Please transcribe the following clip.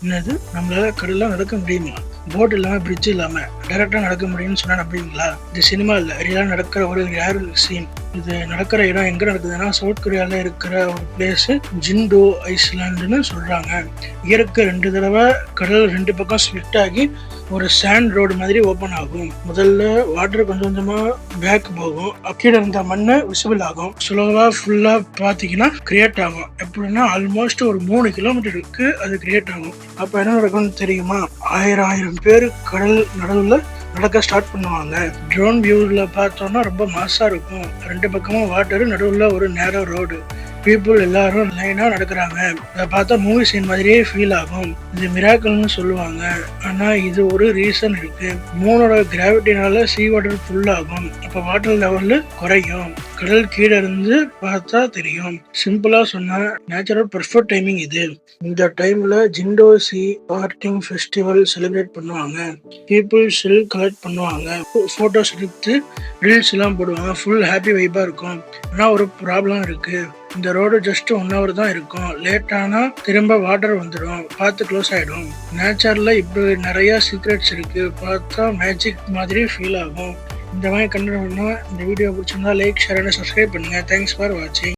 என்னது நம்மளால கடல்ல நடக்க முடியுமா? போட் இல்லாம பிரிட்ஜ் இல்லாம டைரக்டா நடக்க முடியும்னு சொன்னா நம்புவீங்களா? இது சினிமா இல்ல, ரியலா நடக்கிற ஒரு ரேர் சீன். இது நடக்கிற இடம் எங்க நடக்குதுன்னா சவுத் கொரியால இருக்கிற ஒரு பிளேஸ் ஜிண்டோ ஐஸ்லாண்டுன்னு சொல்றாங்க. இயற்கை 2 தடவை கடல் 2 பக்கம் ஸ்பிளிட் ஆகி ஒரு சாண்ட் ரோடு மாதிரி ஓபன் ஆகும். முதல்ல வாட்டர் கொஞ்சம் கொஞ்சமா பேக் போகும், கீழே இருந்த மண்ணு விசிபிள் ஆகும். ஸ்லோவா ஃபுல்லா பாத்தீங்கன்னா கிரியேட் ஆகும். எப்படின்னா ஆல்மோஸ்ட் ஒரு 3 கிலோமீட்டருக்கு அது கிரியேட் ஆகும். அப்ப என்ன நடக்கும்னு தெரியுமா? ஆயிரம் பேர் கடல் நடுவுல நடக்க ஸ்டார்ட் பண்ணுவாங்க. ட்ரோன் வியூல பார்த்தோம்னா ரொம்ப மாசா இருக்கும். 2 பக்கமும் வாட்டர், நடுவுல ஒரு நேரோ ரோடு. பீப்புள் எல்லாரும் லைனா நடக்கிறாங்க. அதை பார்த்தா மூவி சீன் மாதிரியே ஃபீல் ஆகும். இது மிராக்கல்னு சொல்லுவாங்க. ஆனா இது ஒரு ரீசன் இருக்கு. மூணோட கிராவிட்டினால சீ வாட்டர் ஃபுல் ஆகும். அப்ப வாட்டர் லெவல் குறையும். கடல் கீழே இருந்து பார்த்தா தெரியும். சிம்பிளா சொன்னா நேச்சுரல் பெர்ஃபெக்ட் டைமிங் இது. இந்த டைம்ல ஜிண்டோ சி பார்ட்டிங் ஃபெஸ்டிவல் செலிப்ரேட் பண்ணுவாங்க. பீப்புள் ஸ்டில் கலெக்ட் பண்ணுவாங்க, போட்டோஸ் எடுத்து ரீல்ஸ் எல்லாம் போடுவாங்க. ஃபுல் ஹாப்பி வைப்பா இருக்கும். ஆனா ஒரு ப்ராப்ளம் இருக்கு. இந்த ரோடு ஜஸ்ட் 1 hour தான் இருக்கும். லேட் ஆனா திரும்ப வாட்டர் வந்துடும், பார்த்து க்ளோஸ் ஆயிடும். நேச்சர்ல இப்படி நிறைய சீக்ரெட்ஸ் இருக்கு. பார்த்தா மேஜிக் மாதிரி ஃபீல் ஆகும். இந்த மாதிரி கண்டென்ட் இந்த வீடியோ பிடிச்சிருந்தா லைக், ஷேர் அண்ட் சப்ஸ்கிரைப் பண்ணுங்க. தேங்க்ஸ் ஃபார் வாட்சிங்.